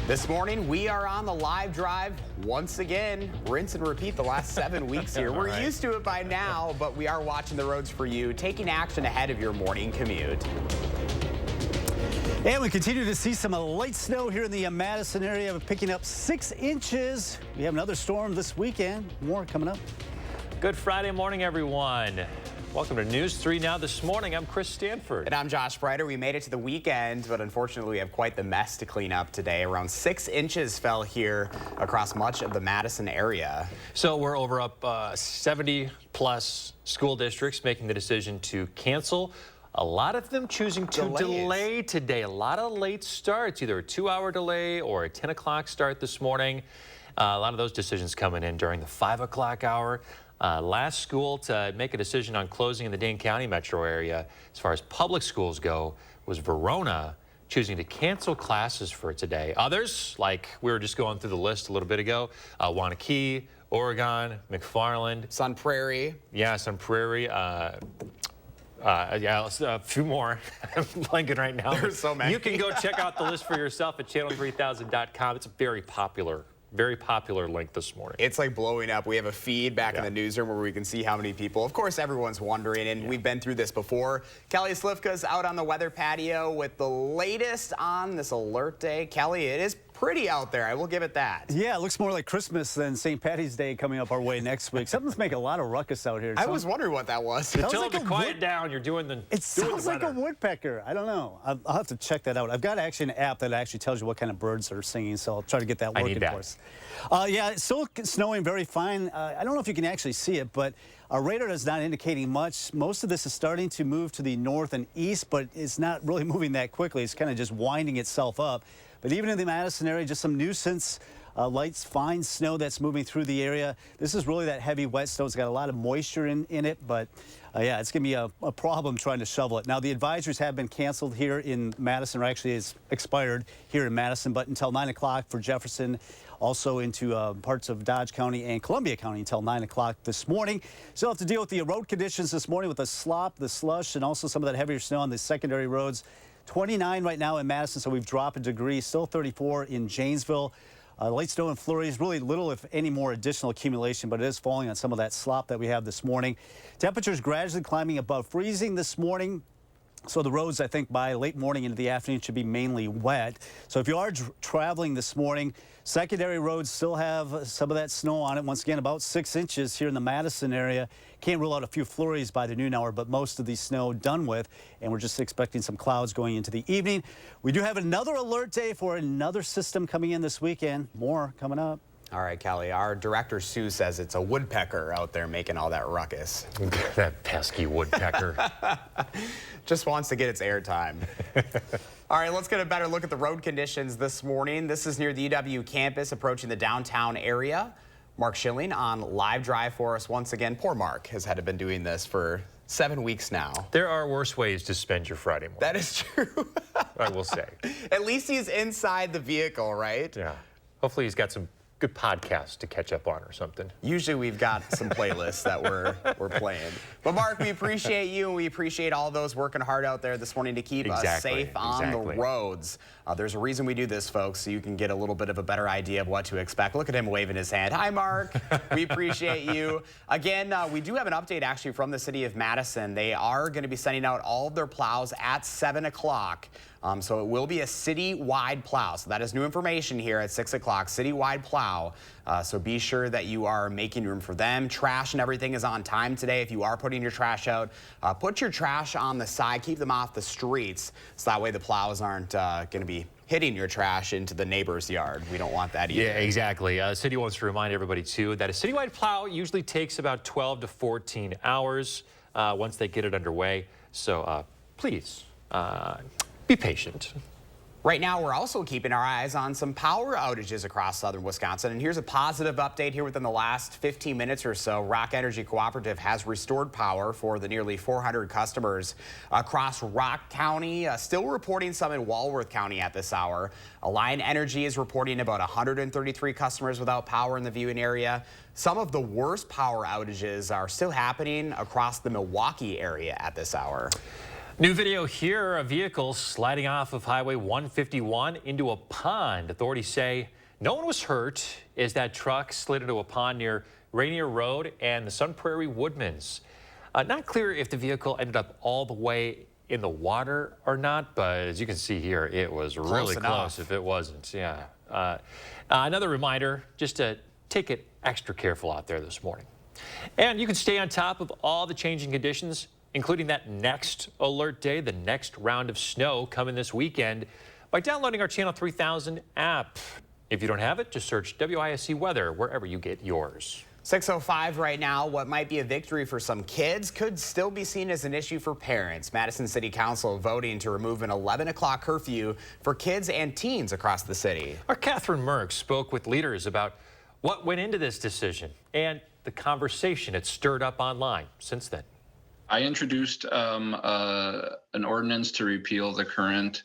This morning, we are on the live drive once again. Rinse and repeat the last 7 weeks here. We're used to it by now, but we are watching the roads for you, taking action ahead of your morning commute. And we continue to see some light snow here in the Madison area. We're picking up 6 inches. We have another storm this weekend. More coming up. Good Friday morning, everyone. Welcome to News 3 Now this morning. I'm Chris Stanford. And I'm Josh Breiter. We made it to the weekend, but unfortunately we have quite the mess to clean up today. Around 6 inches fell here across much of the Madison area. So we're up 70 plus school districts making the decision to cancel. A lot of them choosing to delay today. A lot of late starts, either a 2-hour delay or a 10 o'clock start this morning. A lot of those decisions coming in during the 5 o'clock hour. Last school to make a decision on closing in the Dane County metro area, as far as public schools go, was Verona, choosing to cancel classes for today. Others, like we were just going through the list a little bit ago, Wanakee, Oregon, McFarland. Sun Prairie. Yeah, Sun Prairie. Yeah, a few more. I'm blanking right now. There's so many. You can go check out the list for yourself at channel3000.com. It's a very popular link this morning. It's like blowing up. We have a feed back in the newsroom where we can see how many people. Of course, everyone's wondering, and we've been through this before. Kelly Slivka's out on the weather patio with the latest on this alert day. Kelly, it is pretty out there. I will give it that. Yeah, it looks more like Christmas than St. Patty's Day coming up our way next week. Something's making a lot of ruckus out here. I was wondering what that was. Tell them to quiet down. You're doing the. It sounds like a woodpecker. I don't know. I'll have to check that out. I've got actually an app that actually tells you what kind of birds are singing, so I'll try to get that working for us. Yeah, it's still snowing very fine. I don't know if you can actually see it, but our radar is not indicating much. Most of this is starting to move to the north and east, but it's not really moving that quickly. It's kind of just winding itself up. But even in the Madison area, just some nuisance, light, fine snow that's moving through the area. This is really that heavy wet snow. It's got a lot of moisture in it, but yeah, it's going to be a problem trying to shovel it. Now, the advisories have been canceled here in Madison, or actually it's expired here in Madison, but until 9 o'clock for Jefferson, also into parts of Dodge County and Columbia County until 9 o'clock this morning. Still have to deal with the road conditions this morning with the slop, the slush, and also some of that heavier snow on the secondary roads. 29 right now in Madison, so we've dropped a degree. Still 34 in Janesville. Light snow and flurries, really little, if any, more additional accumulation, but it is falling on some of that slop that we have this morning. Temperatures gradually climbing above freezing this morning. So the roads, I think, by late morning into the afternoon should be mainly wet. So if you are traveling this morning, secondary roads still have some of that snow on it. Once again, about 6 inches here in the Madison area. Can't rule out a few flurries by the noon hour, but most of the snow done with. And we're just expecting some clouds going into the evening. We do have another alert day for another system coming in this weekend. More coming up. All right, Kelly, our director, Sue, says it's a woodpecker out there making all that ruckus. That pesky woodpecker. Just wants to get its airtime. All right, let's get a better look at the road conditions this morning. This is near the UW campus approaching the downtown area. Mark Schilling on live drive for us once again. Poor Mark has had to been doing this for 7 weeks now. There are worse ways to spend your Friday morning. That is true. I will say. At least he's inside the vehicle, right? Yeah. Hopefully he's got some good podcast to catch up on or something. Usually we've got some playlists that we're playing. But Mark, we appreciate you, and we appreciate all those working hard out there this morning to keep us safe on the roads. There's a reason we do this, folks, so you can get a little bit of a better idea of what to expect. Look at him waving his hand. Hi, Mark. We appreciate you. Again, we do have an update actually from the city of Madison. They are going to be sending out all of their plows at 7 o'clock. So it will be a city-wide plow. So that is new information here at 6 o'clock, city-wide plow. So be sure that you are making room for them. Trash and everything is on time today. If you are putting your trash out, put your trash on the side. Keep them off the streets. So that way the plows aren't going to be hitting your trash into the neighbor's yard. We don't want that either. Yeah, exactly. City wants to remind everybody, too, that a citywide plow usually takes about 12 to 14 hours once they get it underway. So please be patient. Right now, we're also keeping our eyes on some power outages across southern Wisconsin. And here's a positive update here within the last 15 minutes or so. Rock Energy Cooperative has restored power for the nearly 400 customers across Rock County. Still reporting some in Walworth County at this hour. Alliant Energy is reporting about 133 customers without power in the viewing area. Some of the worst power outages are still happening across the Milwaukee area at this hour. New video here, a vehicle sliding off of Highway 151 into a pond. Authorities say no one was hurt as that truck slid into a pond near Rainier Road and the Sun Prairie Woodmans. Not clear if the vehicle ended up all the way in the water or not, but as you can see here, it was really close if it wasn't. Yeah. Another reminder, just to take it extra careful out there this morning. And you can stay on top of all the changing conditions, including that next alert day, the next round of snow coming this weekend, by downloading our Channel 3000 app. If you don't have it, just search WISC Weather wherever you get yours. 6:05 right now. What might be a victory for some kids could still be seen as an issue for parents. Madison City Council voting to remove an 11 o'clock curfew for kids and teens across the city. Our Catherine Merck spoke with leaders about what went into this decision and the conversation it stirred up online since then. I introduced an ordinance to repeal the current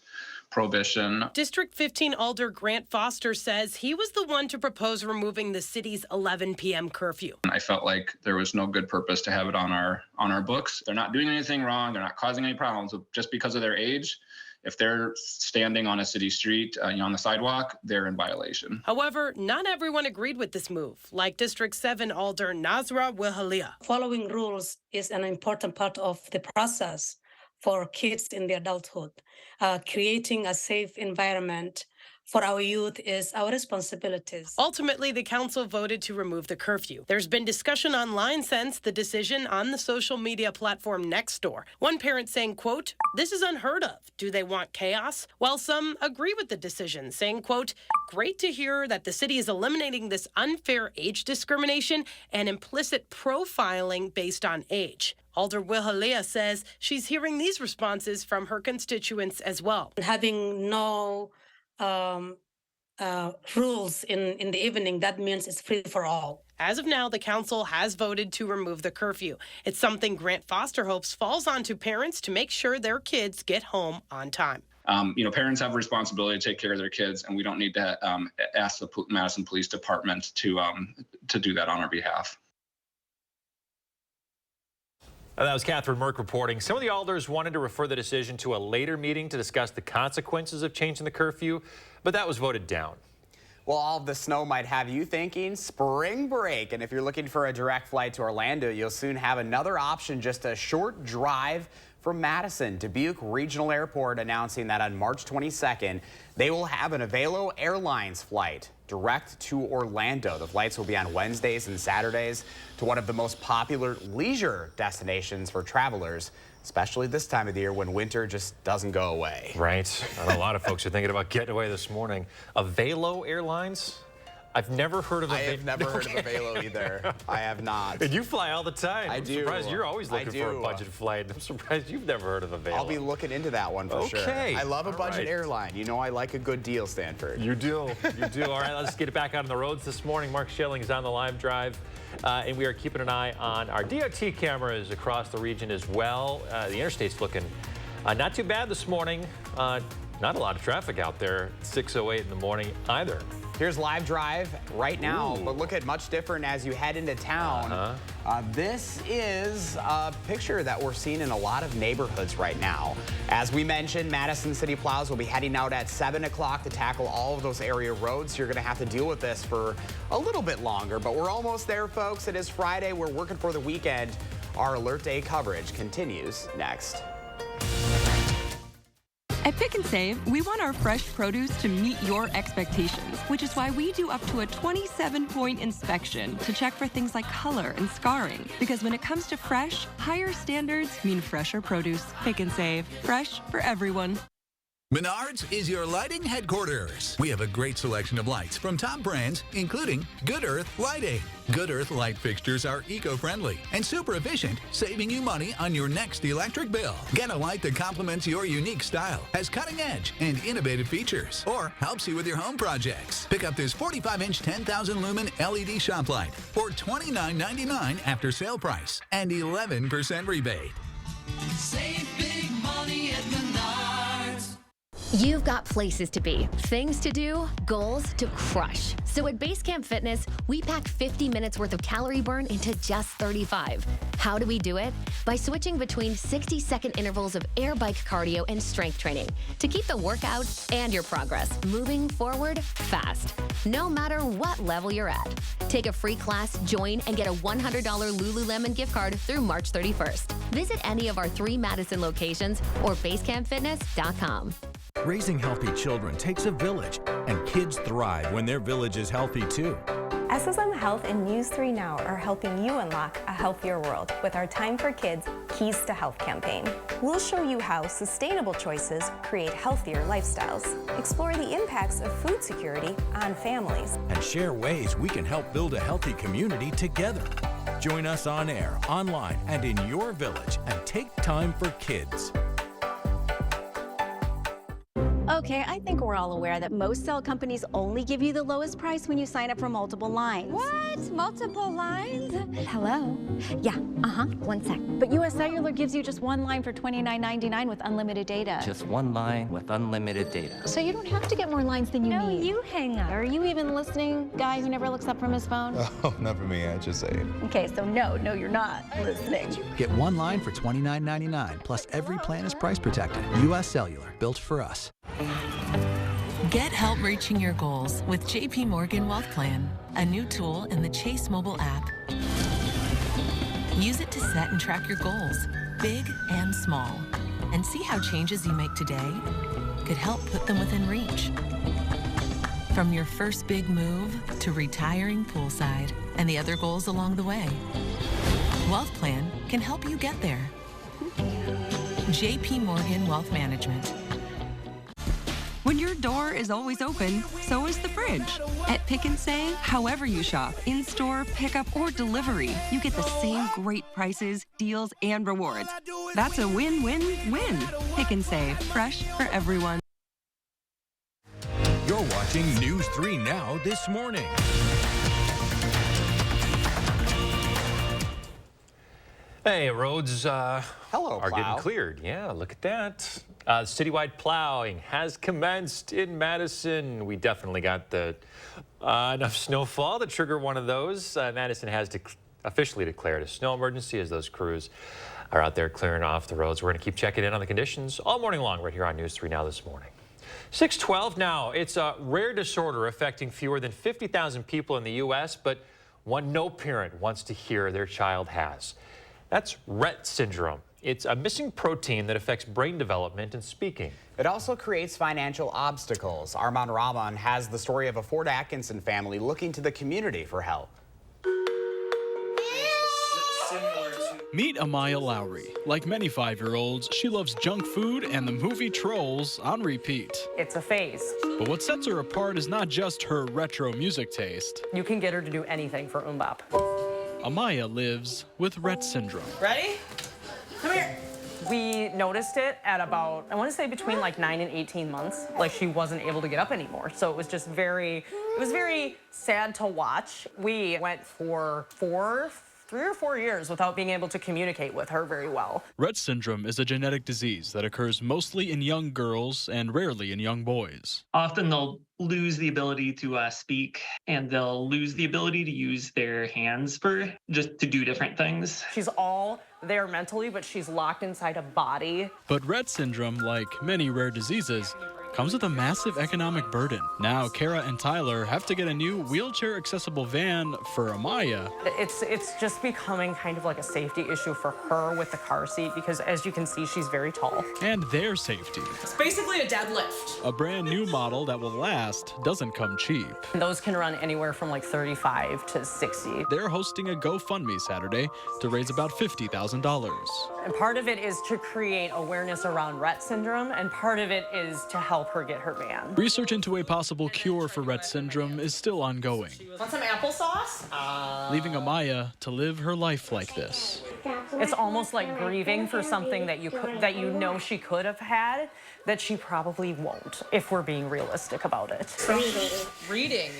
prohibition. District 15 Alder Grant Foster says he was the one to propose removing the city's 11 p.m. curfew. I felt like there was no good purpose to have it on our books. They're not doing anything wrong. They're not causing any problems. Just because of their age, if they're standing on a city street, on the sidewalk, they're in violation. However, not everyone agreed with this move, like District 7 Alder Nazra Wihalia. Following rules is an important part of the process for kids in their adulthood. Creating a safe environment for our youth is our responsibilities. Ultimately, the council voted to remove the curfew. There's been discussion online since the decision on the social media platform Nextdoor. One parent saying, quote, "This is unheard of. Do they want chaos?" While some agree with the decision, saying, quote, "Great to hear that the city is eliminating this unfair age discrimination and implicit profiling based on age." Alder Wihalia says she's hearing these responses from her constituents as well. Having no rules in the evening, that means it's free for all. As of now, the council has voted to remove the curfew. It's something Grant Foster hopes falls onto parents to make sure their kids get home on time. Parents have a responsibility to take care of their kids, and we don't need to ask the Madison Police Department to do that on our behalf. That was Catherine Merck reporting. Some of the alders wanted to refer the decision to a later meeting to discuss the consequences of changing the curfew, but that was voted down. Well, all of the snow might have you thinking spring break. And if you're looking for a direct flight to Orlando, you'll soon have another option, just a short drive from Madison. Dubuque Regional Airport announcing that on March 22nd, they will have an Avelo Airlines flight direct to Orlando. The flights will be on Wednesdays and Saturdays to one of the most popular leisure destinations for travelers, especially this time of the year when winter just doesn't go away. Right. I know a lot of folks are thinking about getting away this morning. Avelo Airlines? I've never heard of Avelo. I have never heard of Avelo either. I have not. And you fly all the time. I do. I'm surprised you're always looking for a budget flight. I'm surprised you've never heard of Avelo. I'll be looking into that one for sure. Okay. I love a budget airline. You know I like a good deal, Stanford. You do. You do. All right, let's get it back out on the roads this morning. Mark Schilling is on the live drive. And we are keeping an eye on our DOT cameras across the region as well. The interstate's looking not too bad this morning. Not a lot of traffic out there 6:08 in the morning either. Here's live drive right now, but look at much different as you head into town. This is a picture that we're seeing in a lot of neighborhoods right now. As we mentioned, Madison City Plows will be heading out at 7 o'clock to tackle all of those area roads. You're going to have to deal with this for a little bit longer, but we're almost there, folks. It is Friday. We're working for the weekend. Our Alert Day coverage continues next. At Pick and Save, we want our fresh produce to meet your expectations, which is why we do up to a 27-point inspection to check for things like color and scarring. Because when it comes to fresh, higher standards mean fresher produce. Pick and Save, fresh for everyone. Menards is your lighting headquarters. We have a great selection of lights from top brands, including Good Earth Lighting. Good Earth light fixtures are eco-friendly and super efficient, saving you money on your next electric bill. Get a light that complements your unique style, has cutting edge and innovative features, or helps you with your home projects. Pick up this 45-inch 10,000 lumen LED shop light for $29.99 after sale price and 11% rebate. Save big money at Menards. You've got places to be, things to do, goals to crush. So at Basecamp Fitness, we pack 50 minutes worth of calorie burn into just 35. How do we do it? By switching between 60-second intervals of air bike cardio and strength training to keep the workout and your progress moving forward fast, no matter what level you're at. Take a free class, join, and get a $100 Lululemon gift card through March 31st. Visit any of our 3 Madison locations or basecampfitness.com. Raising healthy children takes a village, and kids thrive when their village is healthy too. SSM Health and News 3 Now are helping you unlock a healthier world with our Time for Kids Keys to Health campaign. We'll show you how sustainable choices create healthier lifestyles, explore the impacts of food security on families, and share ways we can help build a healthy community together. Join us on air, online, and in your village, and take time for kids. Okay, I think we're all aware that most cell companies only give you the lowest price when you sign up for multiple lines. What? Multiple lines? Hello? Yeah, one sec. But US Cellular gives you just one line for $29.99 with unlimited data. Just one line with unlimited data. So you don't have to get more lines than you need. No, you hang up. Are you even listening, guy who never looks up from his phone? Oh, not for me, I just say it. Okay, so no, you're not listening. Get one line for $29.99, plus every plan is price protected. US Cellular, built for us. Get help reaching your goals with JP Morgan Wealth Plan, a new tool in the Chase mobile app. Use it to set and track your goals, big and small, and see how changes you make today could help put them within reach. From your first big move to retiring poolside and the other goals along the way, Wealth Plan can help you get there. JP Morgan Wealth Management. When your door is always open, so is the fridge. At Pick and Save, however you shop, in-store, pickup, or delivery, you get the same great prices, deals, and rewards. That's a win-win-win. Pick and Save, fresh for everyone. You're watching News 3 Now this morning. Hey, roads are plow. getting cleared. Yeah, look at that. Citywide plowing has commenced in Madison. We definitely got the enough snowfall to trigger one of those. Madison has officially declared a snow emergency as those crews are out there clearing off the roads. We're going to keep checking in on the conditions all morning long right here on News 3 Now this morning. 6:12 now. It's a rare disorder affecting fewer than 50,000 people in the U.S., but one no parent wants to hear their child has. That's Rett syndrome. It's a missing protein that affects brain development and speaking. It also creates financial obstacles. Armand Rahman has the story of a Fort Atkinson family looking to the community for help. Meet Amaya Lowry. Like many 5-year-olds, she loves junk food and the movie Trolls on repeat. It's a phase. But what sets her apart is not just her retro music taste. You can get her to do anything for Mbop. Amaya lives with Rett syndrome. Ready? Come here. We noticed it at about, I want to say between like 9 and 18 months. Like she wasn't able to get up anymore. So it was just very sad to watch. We went for 3 or 4 years without being able to communicate with her very well. Rett syndrome is a genetic disease that occurs mostly in young girls and rarely in young boys. Often they'll lose the ability to speak, and they'll lose the ability to use their hands just to do different things. She's all there mentally, but she's locked inside a body. But Rett syndrome, like many rare diseases, comes with a massive economic burden. Now, Kara and Tyler have to get a new wheelchair-accessible van for Amaya. It's just becoming kind of like a safety issue for her with the car seat because, as you can see, she's very tall. And their safety. It's basically a deadlift. A brand new model that will last doesn't come cheap. Those can run anywhere from like 35 to 60. They're hosting a GoFundMe Saturday to raise about $50,000. And part of it is to create awareness around Rett syndrome, and part of it is to help her get her van. Research into a possible cure for Rett syndrome is still ongoing. Want some applesauce? Leaving Amaya to live her life like this. It's almost like grieving for something that you know she could have had that she probably won't, if we're being realistic about it. Reading.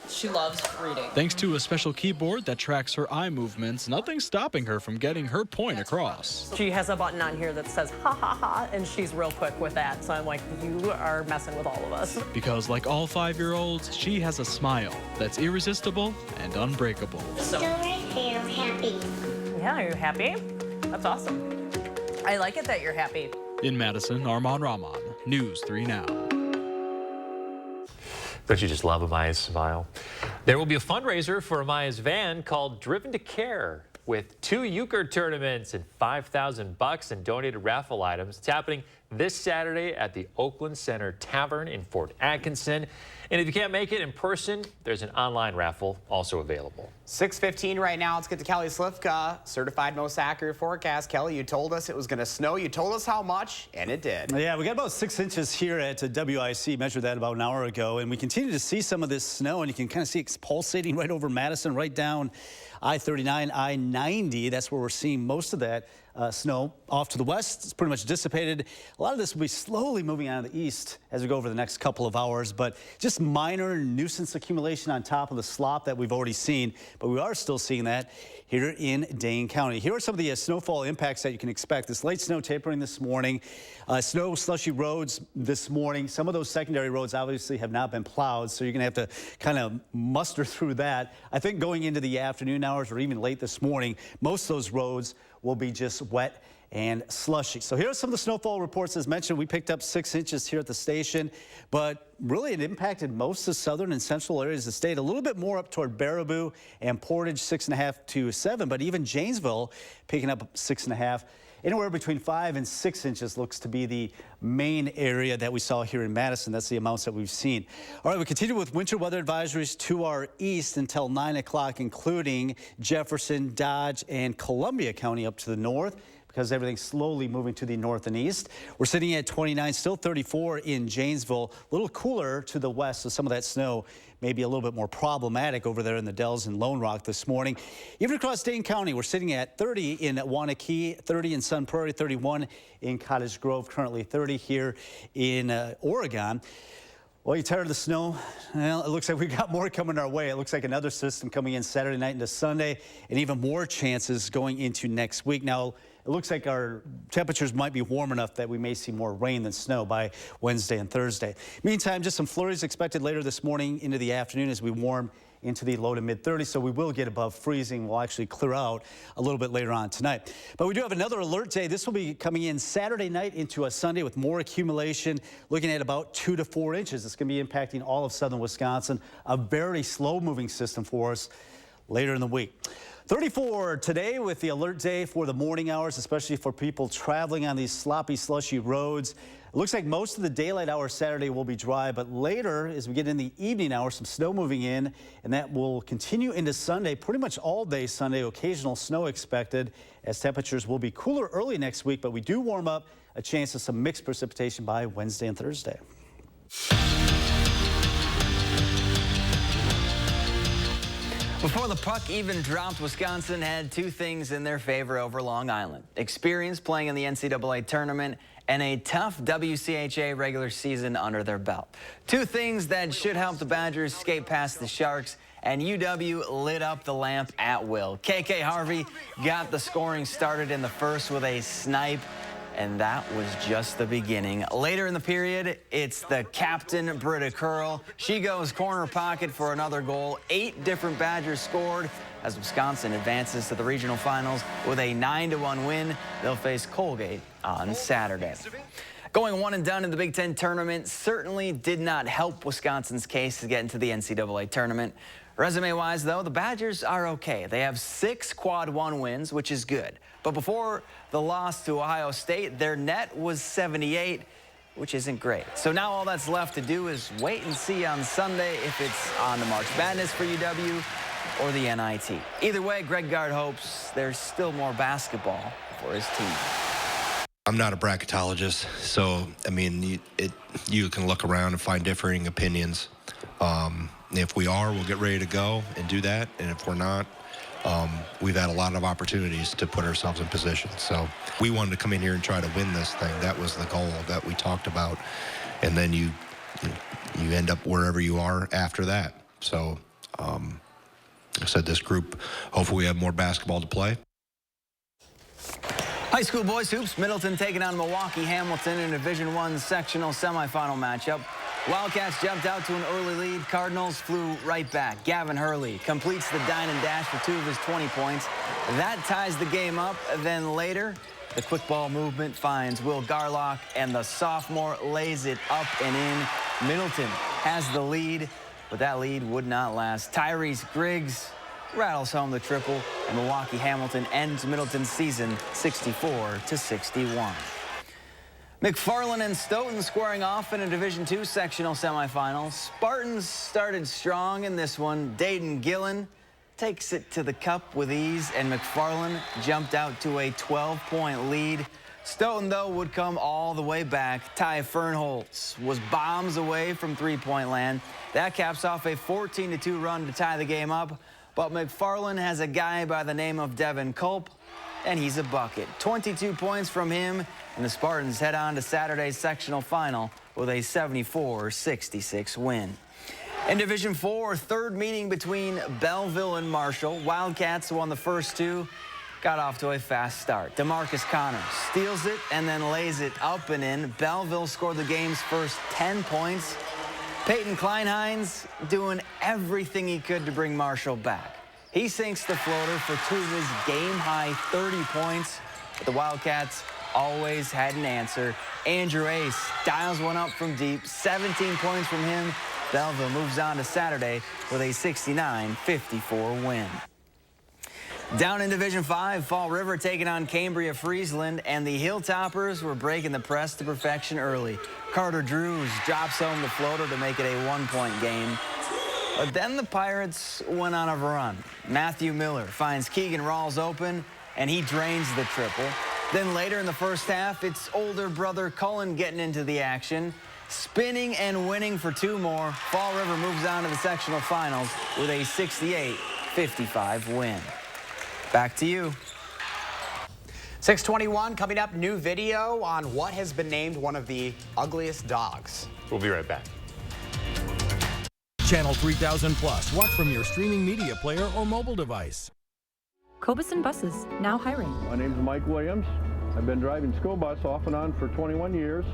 She loves reading. Thanks to a special keyboard that tracks her eye movements, nothing's stopping her from getting her point across. She has a button on here that says ha ha ha, and she's real quick with that. So I'm like, you are messing with all of us. Because like all 5-year-olds, she has a smile that's irresistible and unbreakable. So I'm happy. yeah, are you happy? That's awesome. I like it that you're happy. In Madison, Armand Rahman, News 3 Now. Don't you just love Amaya's smile? There will be a fundraiser for Amaya's van called Driven to Care, with 2 euchre tournaments and $5,000 in donated raffle items. It's happening this Saturday at the Oakland Center Tavern in Fort Atkinson. And if you can't make it in person, there's an online raffle also available. 6:15 right now. Let's get to Kelly Slifka, certified most accurate forecast. Kelly, you told us it was going to snow. You told us how much, and it did. Yeah, we got about 6 inches here at WIC. Measured that about an hour ago, and we continue to see some of this snow, and you can kind of see it's pulsating right over Madison, right down I-39, I-90. That's where we're seeing most of that snow. Off to the west, it's pretty much dissipated. A lot of this will be slowly moving out of the east as we go over the next couple of hours, but just minor nuisance accumulation on top of the slop that we've already seen. But we are still seeing that here in Dane County. Here are some of the snowfall impacts that you can expect. This late snow tapering this morning, snow slushy roads this morning. Some of those secondary roads obviously have not been plowed, so you're going to have to kind of muster through that. I think going into the afternoon hours or even late this morning, most of those roads will be just wet and slushy. So here are some of the snowfall reports. As mentioned, we picked up 6 inches here at the station, but really it impacted most of the southern and central areas of the state. A little bit more up toward Baraboo and Portage, 6.5 to 7, but even Janesville picking up 6.5. Anywhere between 5 and 6 inches looks to be the main area that we saw here in Madison. That's the amounts that we've seen. All right, we continue with winter weather advisories to our east until 9 o'clock, including Jefferson, Dodge, and Columbia County up to the north, because everything's slowly moving to the north and east. We're sitting at 29, still 34 in Janesville. A little cooler to the west, so some of that snow may be a little bit more problematic over there in the Dells and Lone Rock this morning. Even across Dane County, we're sitting at 30 in Wanakee, 30 in Sun Prairie, 31 in Cottage Grove, currently 30 here in Oregon. Well, you tired of the snow? Well, it looks like we got more coming our way. It looks like another system coming in Saturday night into Sunday, and even more chances going into next week. Now, it looks like our temperatures might be warm enough that we may see more rain than snow by Wednesday and Thursday. Meantime, just some flurries expected later this morning into the afternoon as we warm into the low to mid 30s, so we will get above freezing. We'll actually clear out a little bit later on tonight. But we do have another alert day. This will be coming in Saturday night into a Sunday with more accumulation, looking at about 2 to 4 inches. It's going to be impacting all of southern Wisconsin. A very slow moving system for us later in the week. 34 today with the alert day for the morning hours, especially for people traveling on these sloppy, slushy roads. It looks like most of the daylight hours Saturday will be dry, but later, as we get in the evening hours, some snow moving in, and that will continue into Sunday, pretty much all day Sunday. Occasional snow expected, as temperatures will be cooler early next week, but we do warm up, a chance of some mixed precipitation by Wednesday and Thursday. Before the puck even dropped, Wisconsin had 2 things in their favor over Long Island: experience playing in the NCAA tournament and a tough WCHA regular season under their belt. 2 things that should help the Badgers skate past the Sharks, and UW lit up the lamp at will. KK Harvey got the scoring started in the first with a snipe, and that was just the beginning. Later in the period, it's the captain, Britta Curl. She goes corner pocket for another goal. 8 different Badgers scored as Wisconsin advances to the regional finals with a 9-1 win. They'll face Colgate on Saturday. Going one and done in the Big Ten tournament certainly did not help Wisconsin's case to get into the NCAA tournament. Resume-wise, though, the Badgers are okay. They have 6 quad 1 wins, which is good. But before the loss to Ohio State, their net was 78, which isn't great. So now all that's left to do is wait and see on Sunday if it's on the March Madness for UW or the NIT. Either way, Greg Gard hopes there's still more basketball for his team. I'm not a bracketologist, so, I mean, you can look around and find differing opinions. If we are, we'll get ready to go and do that. And if we're not, we've had a lot of opportunities to put ourselves in position. So we wanted to come in here and try to win this thing. That was the goal that we talked about. And then you end up wherever you are after that. So I said this group, hopefully we have more basketball to play. High school boys hoops, Middleton taking on Milwaukee Hamilton in a Division I sectional semifinal matchup. Wildcats jumped out to an early lead. Cardinals flew right back. Gavin Hurley completes the dine and dash for 2 of his 20 points. That ties the game up. Then later, the quick ball movement finds Will Garlock, and the sophomore lays it up and in. Middleton has the lead, but that lead would not last. Tyrese Griggs rattles home the triple, and Milwaukee Hamilton ends Middleton's season 64-61. McFarland and Stoughton squaring off in a Division II sectional semifinal. Spartans started strong in this one. Dayton Gillen takes it to the cup with ease, and McFarland jumped out to a 12-point lead. Stoughton, though, would come all the way back. Ty Fernholz was bombs away from three-point land. That caps off a 14-2 run to tie the game up. But McFarland has a guy by the name of Devin Culp, and he's a bucket. 22 points from him, and the Spartans head on to Saturday's sectional final with a 74-66 win. In Division IV, third meeting between Belleville and Marshall. Wildcats won the first 2, got off to a fast start. DeMarcus Connors steals it and then lays it up and in. Belleville scored the game's first 10 points. Peyton Kleinhines doing everything he could to bring Marshall back. He sinks the floater for 2 of his game-high 30 points, but the Wildcats always had an answer. Andrew Ace dials one up from deep, 17 points from him. Belleville moves on to Saturday with a 69-54 win. Down in Division V, Fall River taking on Cambria Friesland, and the Hilltoppers were breaking the press to perfection early. Carter Drews drops home the floater to make it a 1-point game. But then the Pirates went on a run. Matthew Miller finds Keegan Rawls open, and he drains the triple. Then later in the first half, it's older brother Cullen getting into the action. Spinning and winning for 2 more, Fall River moves on to the sectional finals with a 68-55 win. Back to you. 6:21 coming up, new video on what has been named one of the ugliest dogs. We'll be right back. Channel 3000 Plus. Watch from your streaming media player or mobile device. Cobeson Buses, now hiring. My name is Mike Williams. I've been driving school bus off and on for 21 years.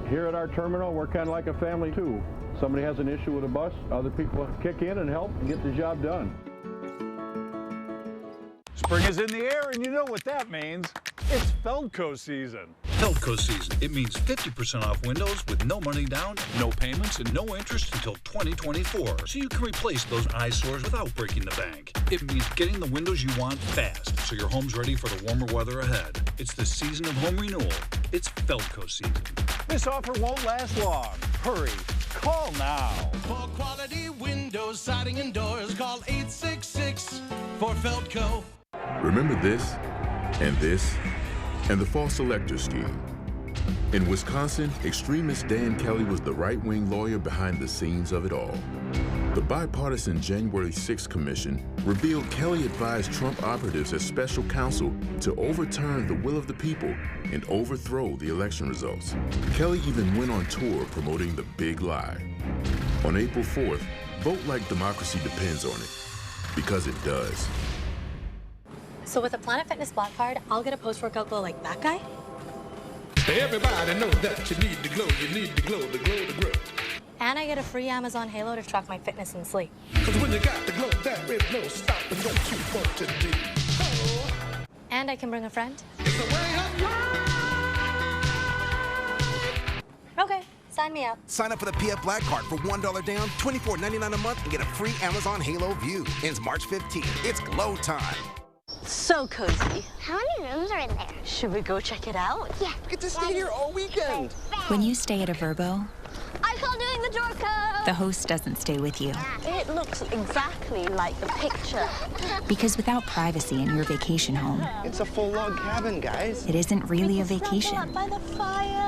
Here at our terminal, we're kind of like a family too. Somebody has an issue with a bus, other people kick in and help and get the job done. Spring is in the air, and you know what that means. It's Feldco season. Feldco season. It means 50% off windows with no money down, no payments, and no interest until 2024. So you can replace those eyesores without breaking the bank. It means getting the windows you want fast, so your home's ready for the warmer weather ahead. It's the season of home renewal. It's Feldco season. This offer won't last long. Hurry. Call now. For quality windows, siding, and doors, call 866 for Feldco. Remember this, and the false selector scheme. In Wisconsin, extremist Dan Kelly was the right-wing lawyer behind the scenes of it all. The bipartisan January 6th Commission revealed Kelly advised Trump operatives as special counsel to overturn the will of the people and overthrow the election results. Kelly even went on tour promoting the big lie. On April 4th, vote like democracy depends on it, because it does. So with a Planet Fitness Black Card, I'll get a post-workout glow like that guy? Everybody knows that you need to glow, the glow, the glow. And I get a free Amazon Halo to track my fitness and sleep. Cause when you got the glow, there is no stopping what you want to do. Oh. And I can bring a friend. It's the way of life. Okay, sign me up. Sign up for the PF Black Card for $1 down, $24.99 a month, and get a free Amazon Halo View. Ends March 15th. It's glow time. So cozy. How many rooms are in there? Should we go check it out? Yeah. Get to stay here all weekend. When you stay at a Verbo, I call doing the door code. the host doesn't stay with you. It looks exactly like the picture. Because without privacy in your vacation home, It's a full log cabin, guys. it isn't really a vacation, By the fire.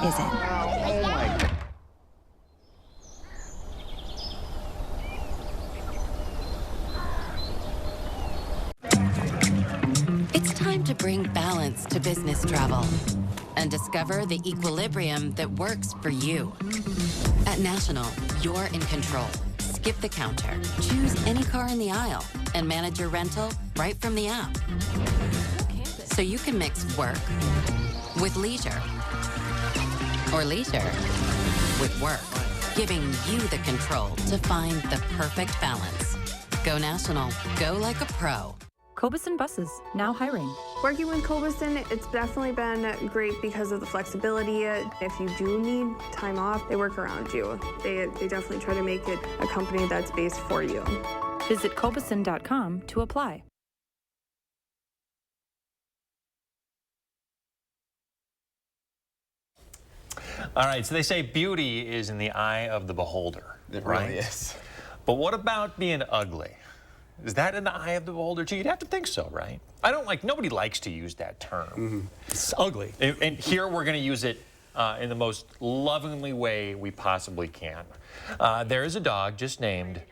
is it? Oh my God. It's time to bring balance to business travel and discover the equilibrium that works for you. At National, you're in control. skip the counter, choose any car in the aisle, and manage your rental right from the app. So you can mix work with leisure, or leisure with work, giving you the control to find the perfect balance. Go national. Go like a pro. Cobeson Buses, now hiring. Working with Cobeson, it's definitely been great because of the flexibility. If you do need time off, they work around you. They definitely try to make it a company that's based for you. Visit Cobeson.com to apply. All right, so they say beauty is in the eye of the beholder. It right? really is. But what about being ugly? Is that in the eye of the beholder too? You'd have to think so, right? Nobody likes to use that term. Mm-hmm. It's ugly. And here we're going to use it in the most lovingly way we possibly can. There is a dog just named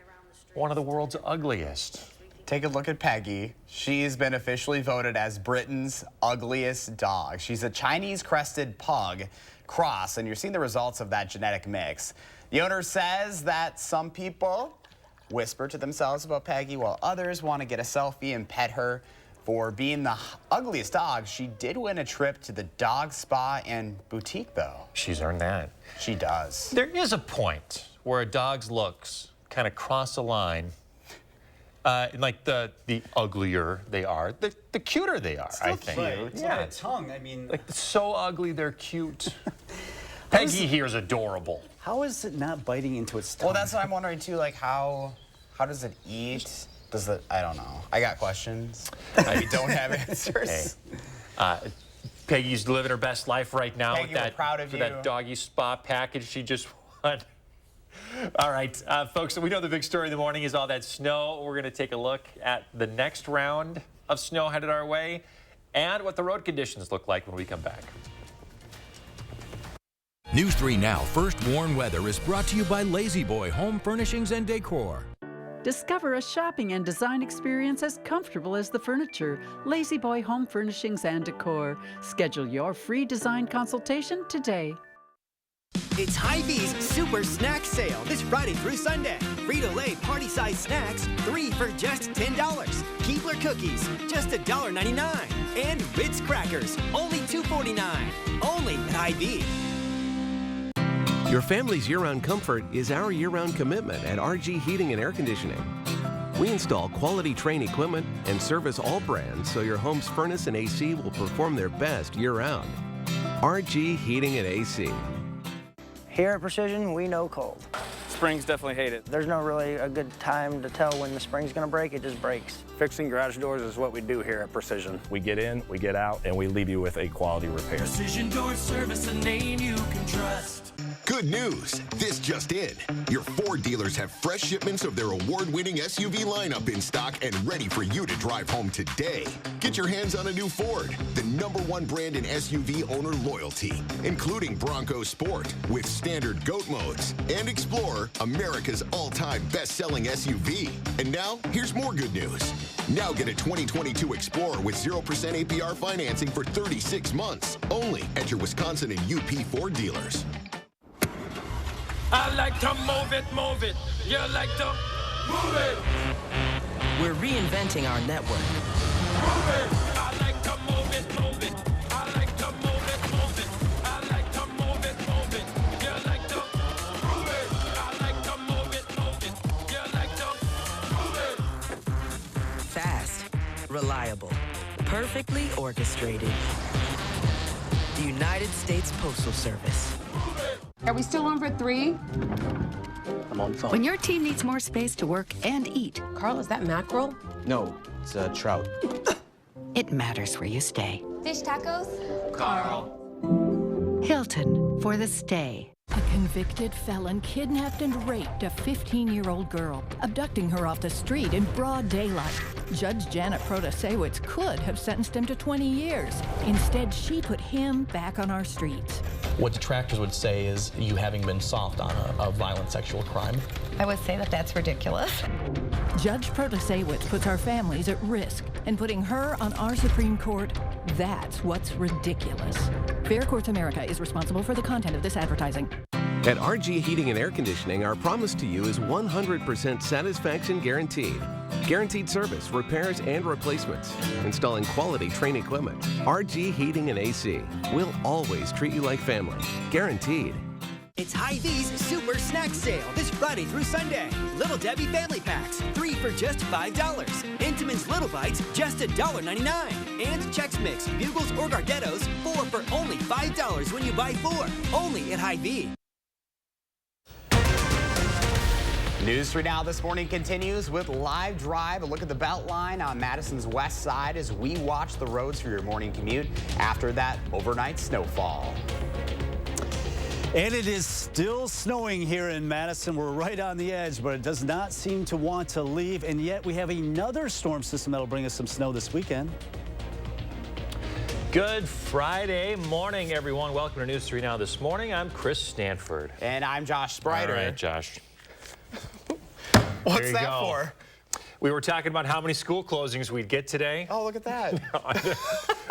one of the world's ugliest. Take a look at Peggy. She's been officially voted as Britain's ugliest dog. She's a Chinese crested pug cross, and you're seeing the results of that genetic mix. The owner says that some people whisper to themselves about Peggy, while others want to get a selfie and pet her. For being the ugliest dog, she did win a trip to the dog spa and boutique, though. She's earned that. She does. There is a point where a dog's looks kind of cross a line. Like the uglier they are, the cuter they are, I think. Right. It's like a tongue, I mean. Like, so ugly, they're cute. Peggy here is adorable. How is it not biting into its tongue? Well, that's what I'm wondering, too. Like, how does it eat? I don't know. I got questions. I don't have answers. Hey. Peggy's living her best life right now Peggy, with that doggy spa package she just won. All right, folks, so we know the big story of the morning is all that snow. We're going to take a look at the next round of snow headed our way and what the road conditions look like when we come back. News 3 Now First Warn Weather is brought to you by Lazy Boy Home Furnishings and Decor. Discover a shopping and design experience as comfortable as the furniture. Lazy Boy Home Furnishings and Decor. Schedule your free design consultation today. It's Hy-Vee's Super Snack Sale this Friday through Sunday. Frito-Lay party-size snacks, 3 for just $10. Keebler cookies, just $1.99. And Ritz crackers, only $2.49. Only at Hy-Vee. Your family's year-round comfort is our year-round commitment at RG Heating and Air Conditioning. We install quality Trane equipment and service all brands so your home's furnace and AC will perform their best year-round. RG Heating and AC. Here at Precision, we know cold. Springs definitely hate it. There's no really a good time to tell when the spring's gonna break, it just breaks. Fixing garage doors is what we do here at Precision. We get in, we get out, and we leave you with a quality repair. Precision Door Service, a name you can trust. Good news! This just in. Your Ford dealers have fresh shipments of their award-winning SUV lineup in stock and ready for you to drive home today. Get your hands on a new Ford, the #1 brand in SUV owner loyalty, including Bronco Sport with standard GOAT modes and Explorer, America's all-time best-selling SUV. And now, here's more good news. Now get a 2022 Explorer with 0% APR financing for 36 months, only at your Wisconsin and UP Ford dealers. I like to move it. You like to move it. We're reinventing our network. Move it. I like to move it. I like to move it. I like to move it. You like to move it. I like to move it. You like to move it. Fast, reliable, perfectly orchestrated. The United States Postal Service. Are we still on for 3? I'm on phone. When your team needs more space to work and eat. Carl, is that mackerel? No, it's a trout. It matters where you stay. Fish tacos? Carl. Hilton for the stay. A convicted felon kidnapped and raped a 15-year-old girl, abducting her off the street in broad daylight. Judge Janet Protasewicz could have sentenced him to 20 years. Instead, she put him back on our streets. What detractors would say is you having been soft on a violent sexual crime. I would say that that's ridiculous. Judge Protasewicz puts our families at risk, and putting her on our Supreme Court, that's what's ridiculous. Fair Courts America is responsible for the content of this advertising. At RG Heating and Air Conditioning, our promise to you is 100% satisfaction guaranteed. Guaranteed service, repairs, and replacements. Installing quality Trane equipment. RG Heating and AC. We'll always treat you like family. Guaranteed. It's Hy-Vee's Super Snack Sale this Friday through Sunday. Little Debbie Family Packs, 3 for just $5. Intamin's Little Bites, just $1.99. And Chex Mix, Bugles, or Gardettos, 4 for only $5 when you buy 4. Only at Hy-Vee. News 3 Now this morning continues with Live Drive. A look at the Beltline on Madison's west side as we watch the roads for your morning commute after that overnight snowfall. And it is still snowing here in Madison. We're right on the edge, but it does not seem to want to leave. And yet we have another storm system that'll bring us some snow this weekend. Good Friday morning, everyone. Welcome to News 3 Now this morning. I'm Chris Stanford. And I'm Josh Sprider. All right, Josh. What's that for? We were talking about how many school closings we'd get today. Oh, look at that. No,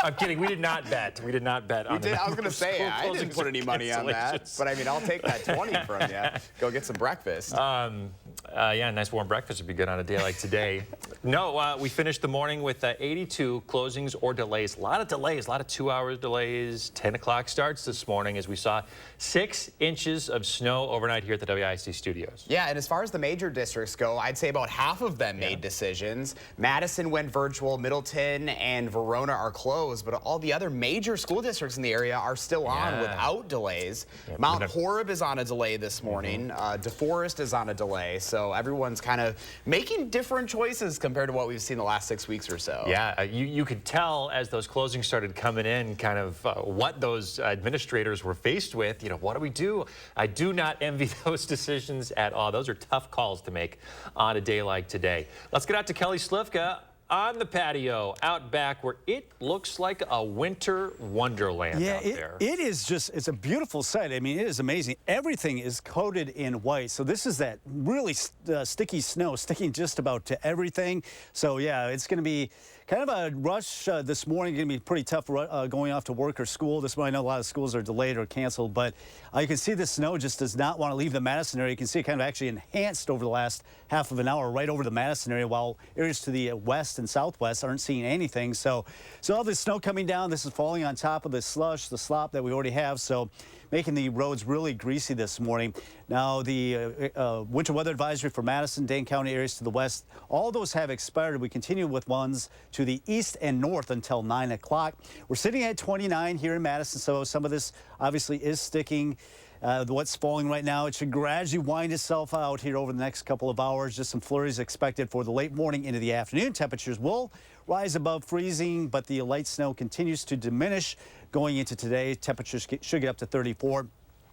I'm kidding. We did not bet. We did not bet on I was going to say, I didn't put any money on that. But, I mean, I'll take that 20 from you. Go get some breakfast. Yeah, a nice warm breakfast would be good on a day like today. No, we finished the morning with 82 closings or delays. A lot of delays, a lot of 2-hour delays. 10 o'clock starts this morning as we saw 6 inches of snow overnight here at the WISC studios. Yeah, and as far as the major districts go, I'd say about half of them made decisions. Madison went virtual, Middleton and Verona are closed, but all the other major school districts in the area are still on without delays. Mount Horeb is on a delay this morning. DeForest is on a delay. So everyone's kind of making different choices compared to what we've seen the last 6 weeks or so. Yeah, you could tell as those closings started coming in kind of what those administrators were faced with. You know, what do we do? I do not envy those decisions at all. Those are tough calls to make on a day like today. Let's get out to Kelly Slivka on the patio out back where it looks like a winter wonderland out there. It is just, it's a beautiful sight. I mean, it is amazing. Everything is coated in white. So this is that really sticky snow sticking just about to everything. So yeah, it's going to be kind of a rush this morning. Going to be pretty tough going off to work or school this morning. I know a lot of schools are delayed or canceled, but you can see the snow just does not want to leave the Madison area. You can see it kind of actually enhanced over the last half of an hour right over the Madison area, while areas to the west and southwest aren't seeing anything. So all this snow coming down, this is falling on top of the slush, the slop that we already have. So making the roads really greasy this morning. Now, the winter weather advisory for Madison, Dane County areas to the west, all those have expired. We continue with ones to the east and north until 9 o'clock. We're sitting at 29 here in Madison, so some of this obviously is sticking. What's falling right now, it should gradually wind itself out here over the next couple of hours. Just some flurries expected for the late morning into the afternoon. Temperatures will rise above freezing, but the light snow continues to diminish going into today. Temperatures should get up to 34.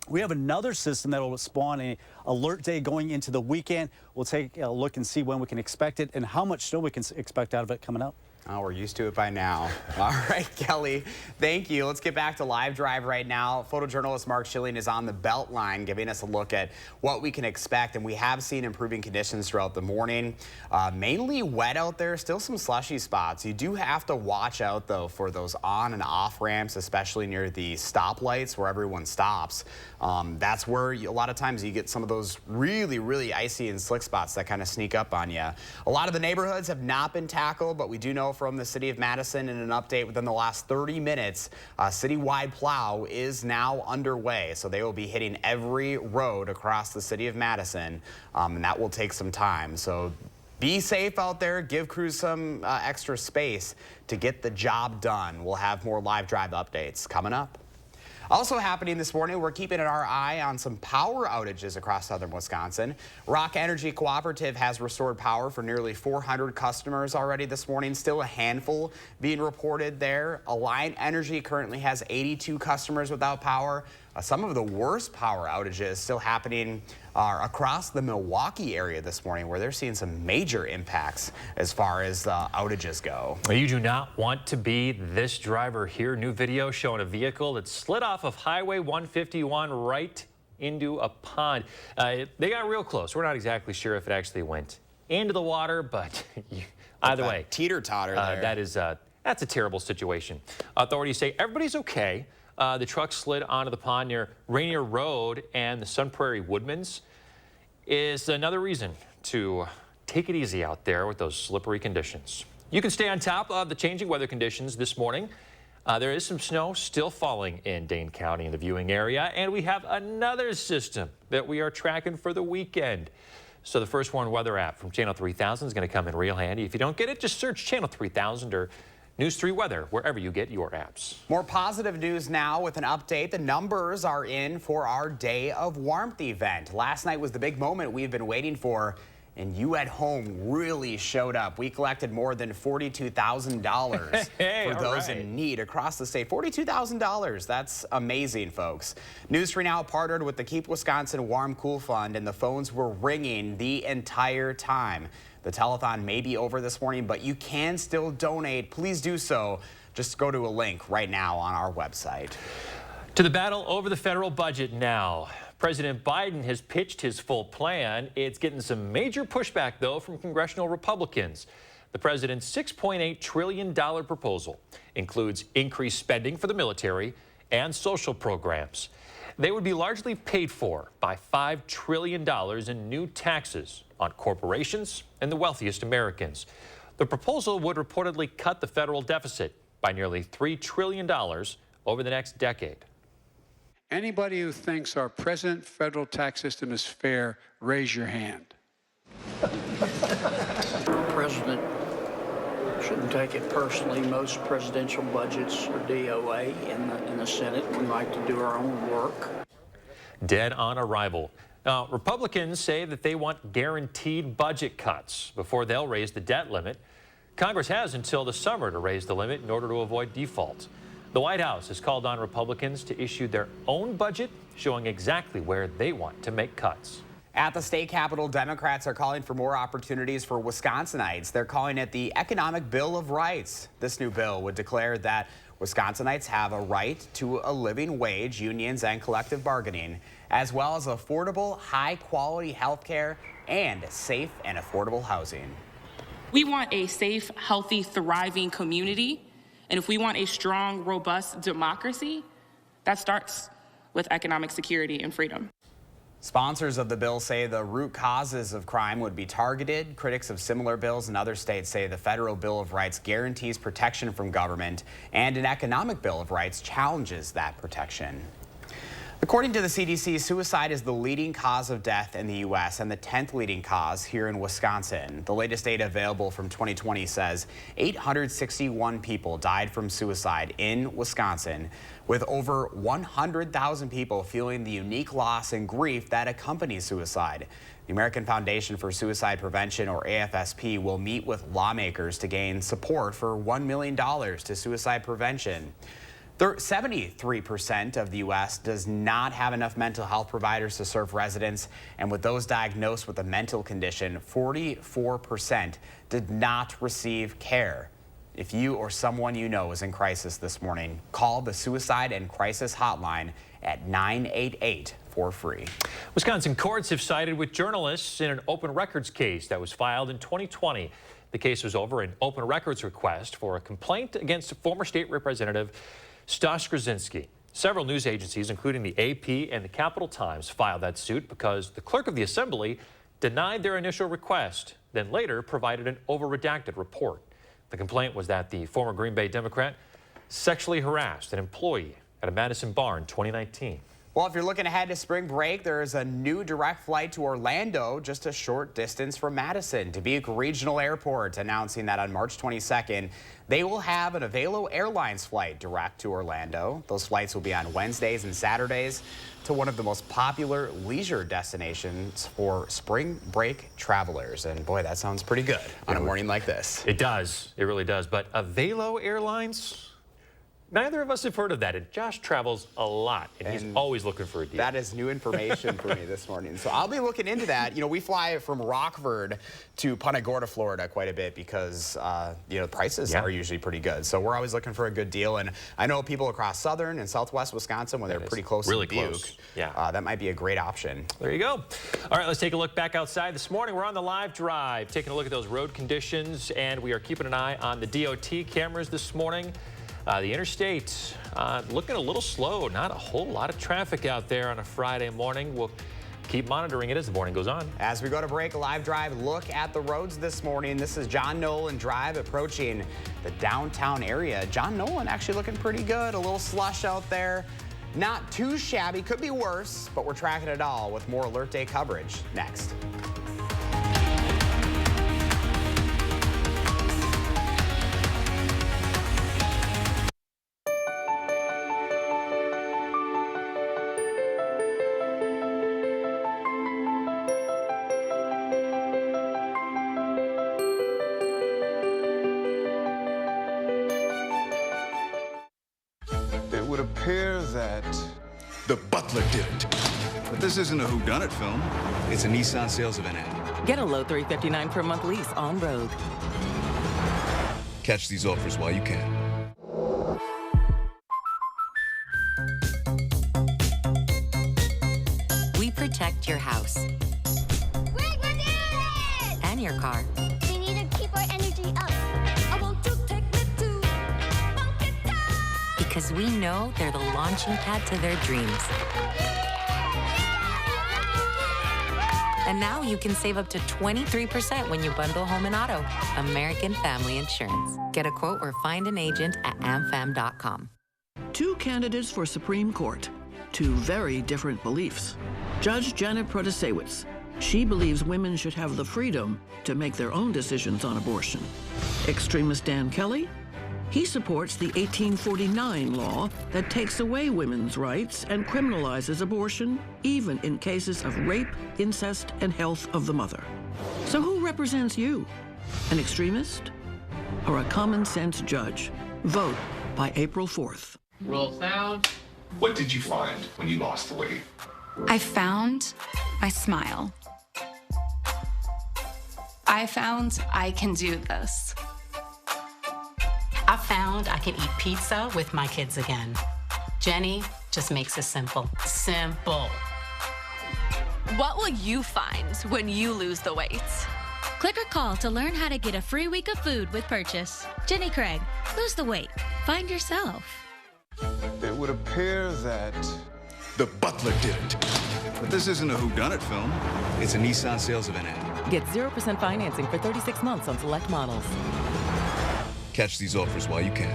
We have another system that will spawn an alert day going into the weekend. We'll take a look and see when we can expect it and how much snow we can expect out of it coming up. Oh, we're used to it by now. All right, Kelly, thank you. Let's get back to Live Drive right now. Photojournalist Mark Schilling is on the Beltline giving us a look at what we can expect, and we have seen improving conditions throughout the morning. Mainly wet out there, still some slushy spots. You do have to watch out, though, for those on and off ramps, especially near the stoplights where everyone stops. That's where a lot of times you get some of those really, really icy and slick spots that kind of sneak up on you. A lot of the neighborhoods have not been tackled, but we do know from the city of Madison in an update within the last 30 minutes, a citywide plow is now underway. So they will be hitting every road across the city of Madison, and that will take some time. So be safe out there. Give crews some extra space to get the job done. We'll have more Live Drive updates coming up. Also happening this morning, we're keeping our eye on some power outages across southern Wisconsin. Rock Energy Cooperative has restored power for nearly 400 customers already this morning. Still a handful being reported there. Alliant Energy currently has 82 customers without power. Some of the worst power outages still happening across the Milwaukee area this morning, where they're seeing some major impacts as far as outages go. You do not want to be this driver here. New video showing a vehicle that slid off of Highway 151 right into a pond. They got real close. We're not exactly sure if it actually went into the water, but either way, teeter-totter there. That's a terrible situation. Authorities say everybody's okay. The truck slid onto the pond near Rainier Road and the Sun Prairie Woodmans is another reason to take it easy out there with those slippery conditions. You can stay on top of the changing weather conditions this morning. There is some snow still falling in Dane County in the viewing area, and we have another system that we are tracking for the weekend. So the First Warn Weather app from Channel 3000 is going to come in real handy. If you don't get it, just search Channel 3000 or News 3 Weather wherever you get your apps. More positive news now with an update. The numbers are in for our Day of Warmth event. Last night was the big moment we've been waiting for, and you at home really showed up. We collected more than $42,000 for those in need across the state. $42,000. That's amazing, folks. News 3 Now partnered with the Keep Wisconsin Warm Cool Fund, and the phones were ringing the entire time. The telethon may be over this morning, but you can still donate. Please do so. Just go to a link right now on our website. To the battle over the federal budget now. President Biden has pitched his full plan. It's getting some major pushback, though, from congressional Republicans. The president's $6.8 trillion proposal includes increased spending for the military and social programs. They would be largely paid for by $5 trillion in new taxes on corporations and the wealthiest Americans. The proposal would reportedly cut the federal deficit by nearly $3 trillion over the next decade. Anybody who thinks our present federal tax system is fair, raise your hand. The president shouldn't take it personally. Most presidential budgets are DOA in the Senate. We like to do our own work. Dead on arrival. Now, Republicans say that they want guaranteed budget cuts before they'll raise the debt limit. Congress has until the summer to raise the limit in order to avoid default. The White House has called on Republicans to issue their own budget, showing exactly where they want to make cuts. At the state capitol, Democrats are calling for more opportunities for Wisconsinites. They're calling it the Economic Bill of Rights. This new bill would declare that Wisconsinites have a right to a living wage, unions, and collective bargaining, as well as affordable, high-quality health care and safe and affordable housing. We want a safe, healthy, thriving community. And if we want a strong, robust democracy, that starts with economic security and freedom. Sponsors of the bill say the root causes of crime would be targeted. Critics of similar bills in other states say the federal Bill of Rights guarantees protection from government, and an economic Bill of Rights challenges that protection. According to the CDC, suicide is the leading cause of death in the U.S. and the 10th leading cause here in Wisconsin. The latest data available from 2020 says 861 people died from suicide in Wisconsin, with over 100,000 people feeling the unique loss and grief that accompanies suicide. The American Foundation for Suicide Prevention, or AFSP, will meet with lawmakers to gain support for $1 million to suicide prevention. 73% of the U.S. does not have enough mental health providers to serve residents, and with those diagnosed with a mental condition, 44% did not receive care. If you or someone you know is in crisis this morning, call the Suicide and Crisis Hotline at 988 for free. Wisconsin courts have sided with journalists in an open records case that was filed in 2020. The case was over an open records request for a complaint against former state representative Stosh Krasinski. Several news agencies, including the AP and the Capital Times, filed that suit because the clerk of the assembly denied their initial request, then later provided an over-redacted report. The complaint was that the former Green Bay Democrat sexually harassed an employee at a Madison bar in 2019. Well, if you're looking ahead to spring break, there is a new direct flight to Orlando, just a short distance from Madison. Topeka Regional Airport announcing that on March 22nd, they will have an Avelo Airlines flight direct to Orlando. Those flights will be on Wednesdays and Saturdays to one of the most popular leisure destinations for spring break travelers. And boy, that sounds pretty good on a morning like this. It does. It really does. But Avelo Airlines? Neither of us have heard of that, and Josh travels a lot, and he's always looking for a deal. That is new information for me this morning. So I'll be looking into that. You know, we fly from Rockford to Punta Gorda, Florida quite a bit because, you know, prices are usually pretty good. So we're always looking for a good deal. And I know people across southern and southwest Wisconsin, when they're pretty close to Butte, that might be a great option. There you go. All right, let's take a look back outside this morning. We're on the live drive, taking a look at those road conditions, and we are keeping an eye on the DOT cameras this morning. The interstate looking a little slow. Not a whole lot of traffic out there on a Friday morning. We'll keep monitoring it as the morning goes on. As we go to break, a live drive look at the roads this morning. This is John Nolan Drive approaching the downtown area. John Nolan actually looking pretty good. A little slush out there. Not too shabby, could be worse, but we're tracking it all with more Alert Day coverage next. It would appear that the butler did it. But this isn't a whodunit film. It's a Nissan sales event ad. Get a low $359 per month lease on road. Catch these offers while you can. We protect your house. Greg, we're doing it! And your car. We need to keep our energy up. I want to take me to Monkey Town! Because we know they're the launching pad to their dreams. And now you can save up to 23% when you bundle home and auto. American Family Insurance. Get a quote or find an agent at amfam.com. Two candidates for Supreme Court. Two very different beliefs. Judge Janet Protasewicz. She believes women should have the freedom to make their own decisions on abortion. Extremist Dan Kelly. He supports the 1849 law that takes away women's rights and criminalizes abortion, even in cases of rape, incest, and health of the mother. So who represents you? An extremist or a common sense judge? Vote by April 4th. Roll sound. What did you find when you lost the weight? I found my smile. I found I can do this. I found I can eat pizza with my kids again. Jenny just makes it simple. Simple. What will you find when you lose the weight? Click or call to learn how to get a free week of food with purchase. Jenny Craig, lose the weight. Find yourself. It would appear that the butler did it. But this isn't a whodunit film. It's a Nissan sales event ad. Get 0% financing for 36 months on select models. Catch these offers while you can.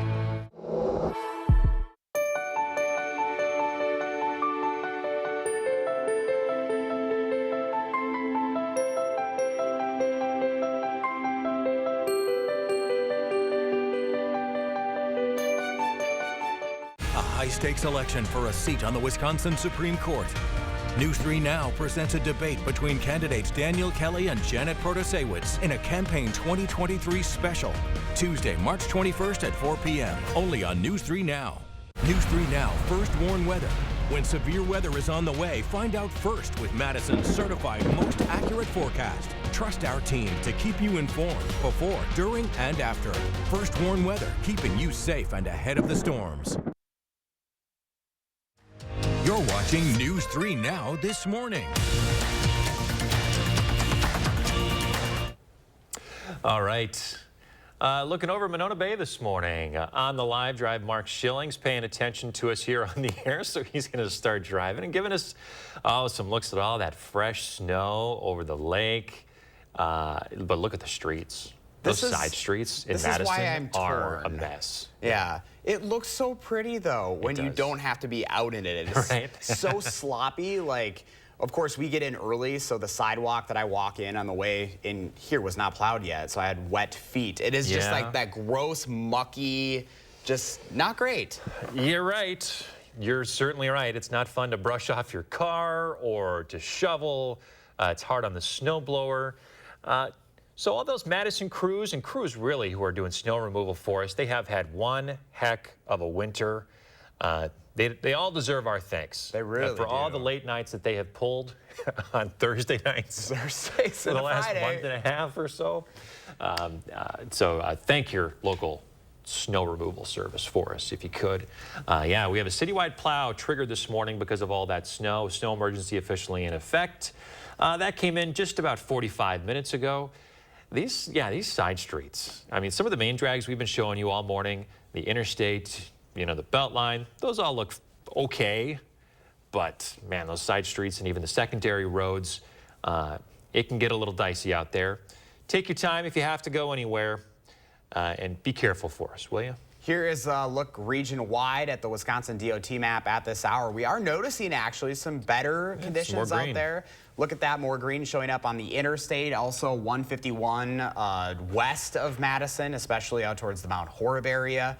A high-stakes election for a seat on the Wisconsin Supreme Court. News 3 Now presents a debate between candidates Daniel Kelly and Janet Protasewicz in a Campaign 2023 special. Tuesday, March 21st at 4 p.m. only on News 3 Now. News 3 Now first warn weather. When severe weather is on the way, find out first with Madison's certified most accurate forecast. Trust our team to keep you informed before, during, and after. First warn weather, keeping you safe and ahead of the storms. You're watching News 3 Now this morning. All right. Looking over Monona Bay this morning. On the live drive, Mark Schilling's paying attention to us here on the air, so he's going to start driving and giving us some looks at all that fresh snow over the lake. But look at the streets. Those side streets in Madison are a mess. Yeah. It looks so pretty, though, when you don't have to be out in it. It's so sloppy. Like, of course, we get in early, so the sidewalk that I walk in on the way in here was not plowed yet, so I had wet feet. It is just like that gross, mucky, just not great. You're right. You're certainly right. It's not fun to brush off your car or to shovel. It's hard on the snowblower. So all those Madison crews and crews really who are doing snow removal for us, they have had one heck of a winter. They all deserve our thanks. They really for all the late nights that they have pulled on Thursday nights. Thursdays for the last month and a half or so. Thank your local snow removal service for us, if you could. Yeah, we have a citywide plow triggered this morning because of all that snow. Snow emergency officially in effect. That came in just about 45 minutes ago. These side streets, I mean, some of the main drags we've been showing you all morning, the interstate, you know, the Beltline, those all look okay. But, man, those side streets and even the secondary roads, it can get a little dicey out there. Take your time if you have to go anywhere, and be careful for us, will you? Here is a look region-wide at the Wisconsin DOT map at this hour. We are noticing actually some better conditions out there. Look at that, more green showing up on the interstate, also 151 west of Madison, especially out towards the Mount Horeb area.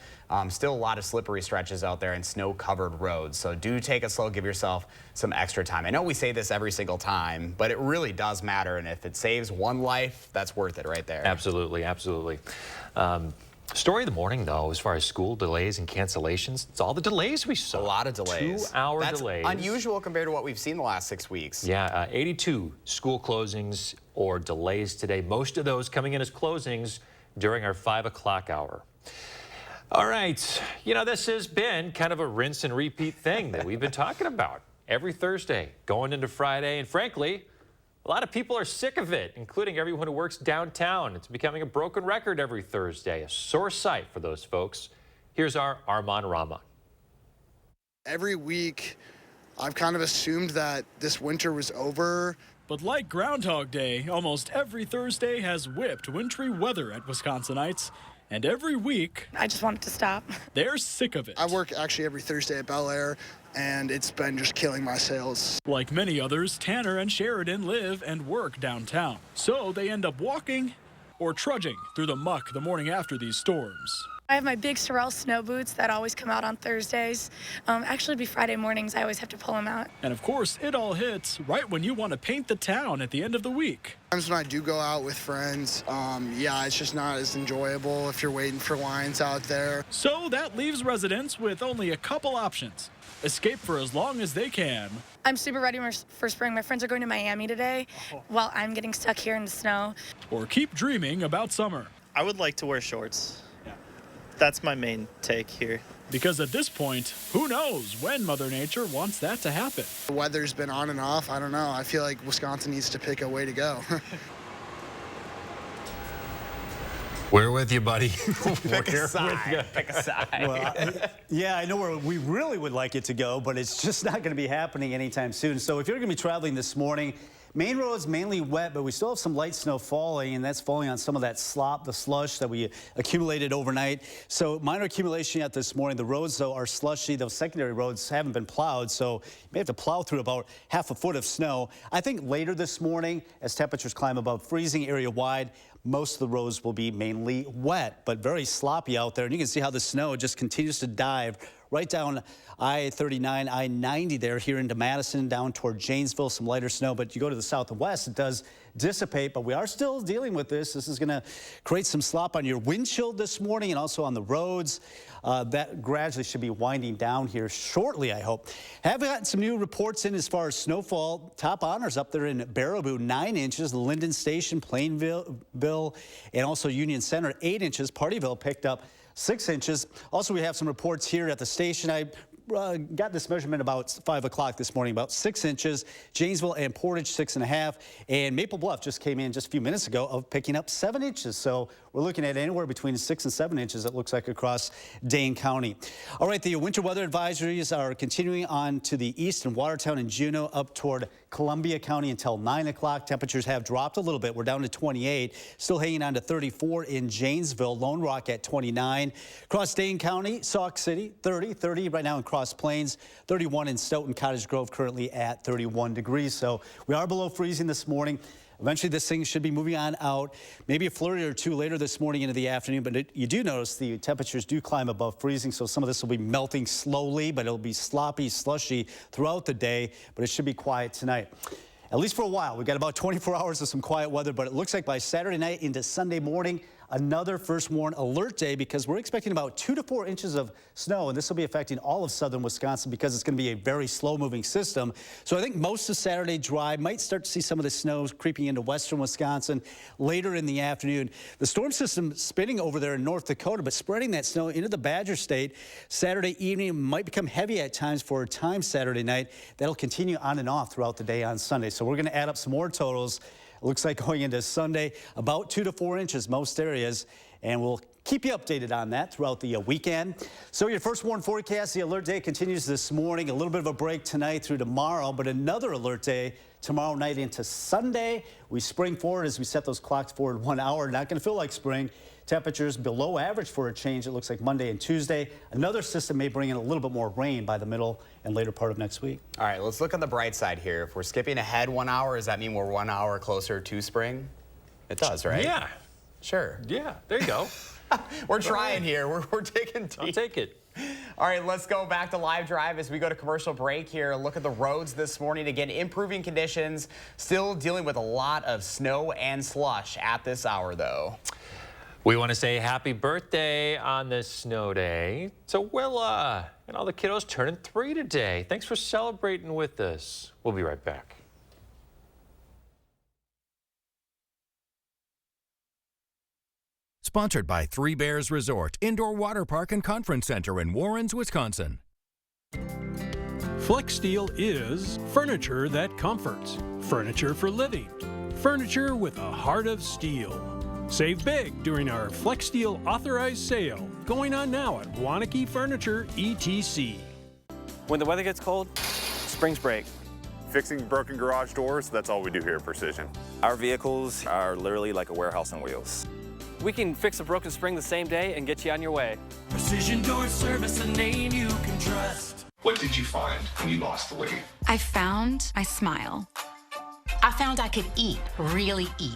Still a lot of slippery stretches out there and snow-covered roads, so do take it slow, give yourself some extra time. I know we say this every single time, but it really does matter, and if it saves one life, that's worth it right there. Absolutely, absolutely. Story of the morning, though, as far as school delays and cancellations, it's all the delays we saw. A lot of delays. 2-hour delays. That's unusual compared to what we've seen the last 6 weeks. Yeah, 82 school closings or delays today. Most of those coming in as closings during our 5 o'clock hour. All right, you know, this has been kind of a rinse and repeat thing that we've been talking about every Thursday, going into Friday, and frankly, a lot of people are sick of it, including everyone who works downtown. It's becoming a broken record every Thursday, a sore sight for those folks. Here's our Armand Rama. Every week, I've kind of assumed that this winter was over. But like Groundhog Day, almost every Thursday has whipped wintry weather at Wisconsinites. And every week, I just want it to stop. They're sick of it. I work actually every Thursday at Bel Air, and it's been just killing my sales. Like many others, Tanner and Sheridan live and work downtown. So they end up walking or trudging through the muck the morning after these storms. I have my big Sorel snow boots that always come out on Thursdays. Actually, it'd be Friday mornings. I always have to pull them out. And of course, it all hits right when you want to paint the town at the end of the week. Sometimes when I do go out with friends, yeah, it's just not as enjoyable if you're waiting for lines out there. So that leaves residents with only a couple options. Escape for as long as they can. I'm super ready for spring. My friends are going to Miami today while I'm getting stuck here in the snow. Or keep dreaming about summer. I would like to wear shorts. That's my main take here. Because at this point, who knows when Mother Nature wants that to happen. The weather's been on and off. I don't know. I feel like Wisconsin needs to pick a way to go. We're with you, buddy. Pick a side. Pick a side. Well, yeah, I know where we really would like it to go, but it's just not going to be happening anytime soon. So if you're going to be traveling this morning, main roads mainly wet, but we still have some light snow falling, and that's falling on some of that slop, the slush that we accumulated overnight. So minor accumulation yet this morning. The roads, though, are slushy. Those secondary roads haven't been plowed, so you may have to plow through about half a foot of snow. I think later this morning, as temperatures climb above freezing area-wide, most of the roads will be mainly wet, but very sloppy out there. And you can see how the snow just continues to dive right down I-39, I-90 there here into Madison, down toward Janesville, some lighter snow. But you go to the south and west, it does dissipate, but we are still dealing with this. This is going to create some slop on your windshield this morning and also on the roads. That gradually should be winding down here shortly, I hope. Have gotten some new reports in as far as snowfall. Top honors up there in Baraboo, 9 inches. Linden Station, Plainville, and also Union Center, 8 inches. Partyville picked up 6 inches. Also, we have some reports here at the station. I got this measurement about 5 o'clock this morning, about 6 inches. Janesville and Portage, 6.5. And Maple Bluff just came in just a few minutes ago of picking up 7 inches. So we're looking at anywhere between 6 and 7 inches, it looks like, across Dane County. All right, the winter weather advisories are continuing on to the east in Watertown and Juneau up toward Columbia County until 9 o'clock. Temperatures have dropped a little bit. We're down to 28, still hanging on to 34 in Janesville, Lone Rock at 29. Across Dane County, Sauk City, 30 right now in Cross Plains, 31 in Stoughton, Cottage Grove currently at 31 degrees. So we are below freezing this morning. Eventually, this thing should be moving on out. Maybe a flurry or two later this morning into the afternoon, but you do notice the temperatures do climb above freezing, so some of this will be melting slowly, but it'll be sloppy, slushy throughout the day, but it should be quiet tonight. At least for a while. We've got about 24 hours of some quiet weather, but it looks like by Saturday night into Sunday morning, another first warn alert day, because we're expecting about 2 to 4 inches of snow, and this will be affecting all of southern Wisconsin because it's going to be a very slow-moving system. So I think most of Saturday dry. Might start to see some of the snow creeping into western Wisconsin later in the afternoon. The storm system spinning over there in North Dakota, but spreading that snow into the Badger State. Saturday evening might become heavy at times for a time Saturday night. That'll continue on and off throughout the day on Sunday. So we're going to add up some more totals. It looks like going into Sunday, about 2 to 4 inches most areas, and we'll keep you updated on that throughout the weekend. So your first warn forecast, the alert day continues this morning. A little bit of a break tonight through tomorrow, but another alert day tomorrow night into Sunday. We spring forward as we set those clocks forward 1 hour. Not going to feel like spring. Temperatures below average for a change, it looks like Monday and Tuesday. Another system may bring in a little bit more rain by the middle and later part of next week. All right, let's look on the bright side here. If we're skipping ahead 1 hour, does that mean we're 1 hour closer to spring? It does, right? Yeah. Sure. Yeah, there you go. We're trying here. We're taking deep. I'll take it. All right, let's go back to Live Drive as we go to commercial break here. Look at the roads this morning. Again, improving conditions. Still dealing with a lot of snow and slush at this hour, though. We want to say happy birthday on this snow day to Willa and all the kiddos turning 3 today. Thanks for celebrating with us. We'll be right back. Sponsored by Three Bears Resort, Indoor Water Park and Conference Center in Warrens, Wisconsin. FlexSteel is furniture that comforts, furniture for living, furniture with a heart of steel. Save big during our FlexSteel authorized sale, going on now at Waunakee Furniture, ETC. When the weather gets cold, springs break. Fixing broken garage doors, that's all we do here at Precision. Our vehicles are literally like a warehouse on wheels. We can fix a broken spring the same day and get you on your way. Precision Door Service, a name you can trust. What did you find when you lost the weight? I found my smile. I found I could eat, really eat.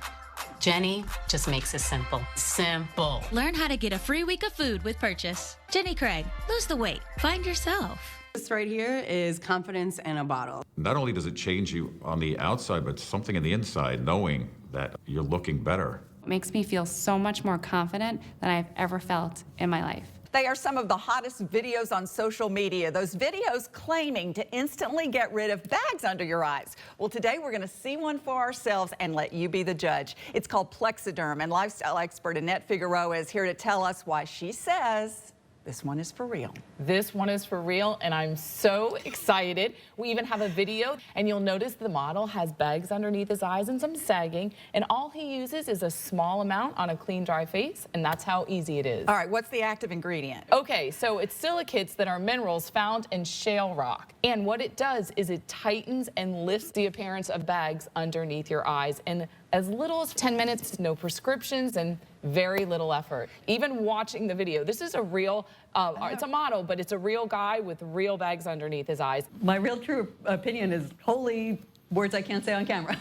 Jenny just makes it simple. Simple. Learn how to get a free week of food with purchase. Jenny Craig, lose the weight. Find yourself. This right here is confidence in a bottle. Not only does it change you on the outside, but something on the inside, knowing that you're looking better. It makes me feel so much more confident than I've ever felt in my life. They are some of the hottest videos on social media. Those videos claiming to instantly get rid of bags under your eyes. Well, today we're going to see one for ourselves and let you be the judge. It's called Plexiderm, and lifestyle expert Annette Figueroa is here to tell us why she says this one is for real. This one is for real, and I'm so excited. We even have a video, and you'll notice the model has bags underneath his eyes and some sagging, and all he uses is a small amount on a clean, dry face, and that's how easy it is. All right, what's the active ingredient? Okay, so it's silicates that are minerals found in shale rock, and what it does is it tightens and lifts the appearance of bags underneath your eyes in as little as 10 minutes, no prescriptions, and very little effort. Even watching the video, this is a real, it's a model, but it's a real guy with real bags underneath his eyes. My real true opinion is holy words I can't say on camera.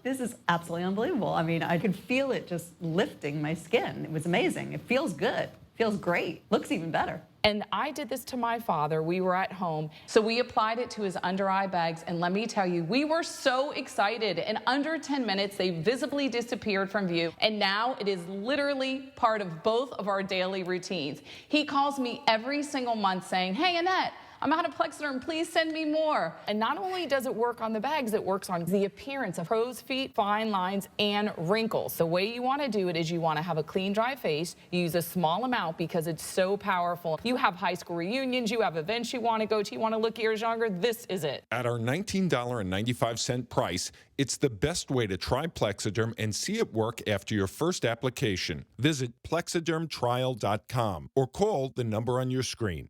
This is absolutely unbelievable. I mean, I could feel it just lifting my skin. It was amazing. It feels good. Feels great. Looks even better. And I did this to my father. We were at home. So we applied it to his under eye bags. And let me tell you, we were so excited. In under 10 minutes, they visibly disappeared from view. And now it is literally part of both of our daily routines. He calls me every single month saying, "Hey, Annette, I'm out of Plexiderm, please send me more." And not only does it work on the bags, it works on the appearance of crow's feet, fine lines, and wrinkles. The way you want to do it is you want to have a clean, dry face. You use a small amount because it's so powerful. You have high school reunions, you have events you want to go to, you want to look years younger, this is it. At our $19.95 price, it's the best way to try Plexiderm and see it work after your first application. Visit plexidermtrial.com or call the number on your screen.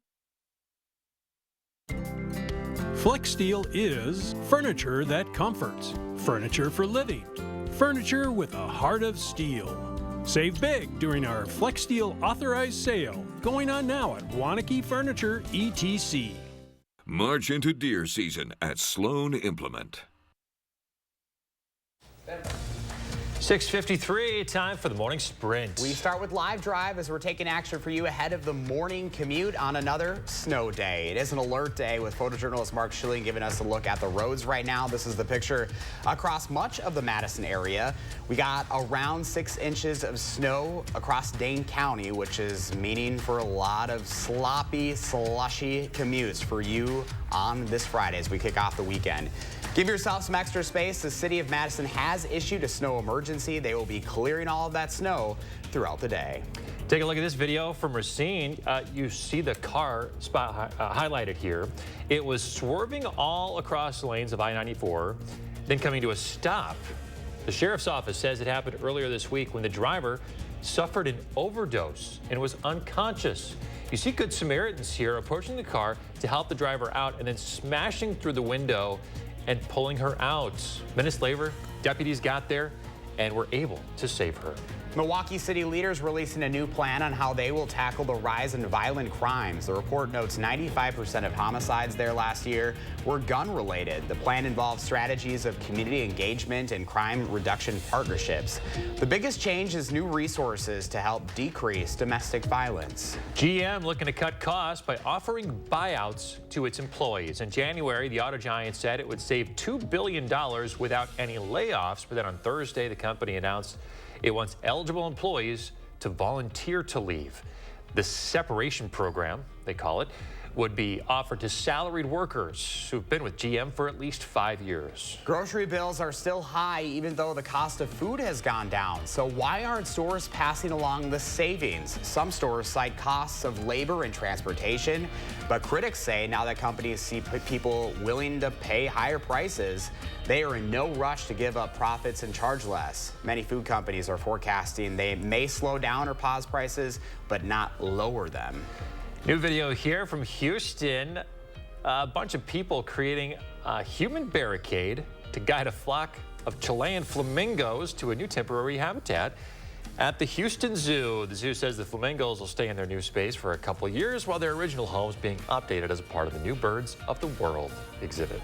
FlexSteel is furniture that comforts, furniture for living, furniture with a heart of steel. Save big during our FlexSteel authorized sale, going on now at Waunakee Furniture, ETC. March into deer season at Sloan Implement. 6:53, time for the morning sprint. We start with Live Drive as we're taking action for you ahead of the morning commute on another snow day. It is an alert day with photojournalist Mark Schilling giving us a look at the roads right now. This is the picture across much of the Madison area. We got around 6 inches of snow across Dane County, which is meaning for a lot of sloppy, slushy commutes for you on this Friday as we kick off the weekend. Give yourself some extra space. The city of Madison has issued a snow emergency. They will be clearing all of that snow throughout the day. Take a look at this video from Racine. You see the car spot highlighted here. It was swerving all across the lanes of I-94, then coming to a stop. The sheriff's office says it happened earlier this week when the driver suffered an overdose and was unconscious. You see Good Samaritans here approaching the car to help the driver out and then smashing through the window and pulling her out. Minutes later, deputies got there and were able to save her. Milwaukee City leaders releasing a new plan on how they will tackle the rise in violent crimes. The report notes 95% of homicides there last year were gun-related. The plan involves strategies of community engagement and crime reduction partnerships. The biggest change is new resources to help decrease domestic violence. GM looking to cut costs by offering buyouts to its employees. In January, the auto giant said it would save $2 billion without any layoffs, but then on Thursday, the company announced it wants eligible employees to volunteer to leave. The separation program, they call it, would be offered to salaried workers who've been with GM for at least 5 years. Grocery bills are still high even though the cost of food has gone down. So why aren't stores passing along the savings? Some stores cite costs of labor and transportation, but critics say now that companies see people willing to pay higher prices, they are in no rush to give up profits and charge less. Many food companies are forecasting they may slow down or pause prices, but not lower them. New video here from Houston. A bunch of people creating a human barricade to guide a flock of Chilean flamingos to a new temporary habitat at the Houston Zoo. The zoo says the flamingos will stay in their new space for a couple of years while their original home is being updated as a part of the New Birds of the World exhibit.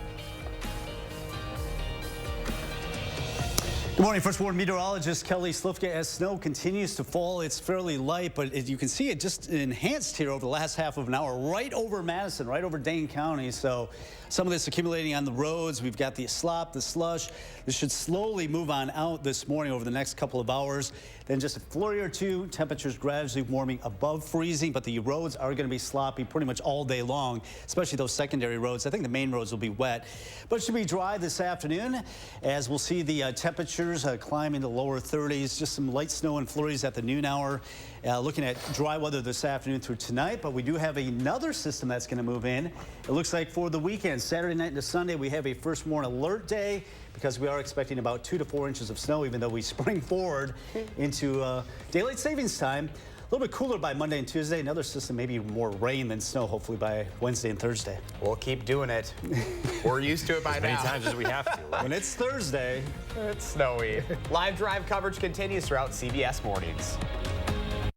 Good morning. First Warn meteorologist Kelly Slifka. As snow continues to fall, it's fairly light, but as you can see, it just enhanced here over the last half of an hour, right over Madison, right over Dane County. So some of this accumulating on the roads. We've got the slop, the slush. This should slowly move on out this morning over the next couple of hours. Then just a flurry or two, temperatures gradually warming above freezing, but the roads are going to be sloppy pretty much all day long, especially those secondary roads. I think the main roads will be wet, but it should be dry this afternoon as we'll see the temperatures climb into lower 30s. Just some light snow and flurries at the noon hour. Looking at dry weather this afternoon through tonight, but we do have another system that's going to move in. It looks like for the weekend, Saturday night into Sunday, we have a first warn alert day because we are expecting about 2 to 4 inches of snow, even though we spring forward into daylight savings time. A little bit cooler by Monday and Tuesday. Another system, maybe more rain than snow, hopefully by Wednesday and Thursday. We'll keep doing it. We're used to it by now. As many times as we have to. Right? When it's Thursday, it's snowy. Live drive coverage continues throughout CBS Mornings.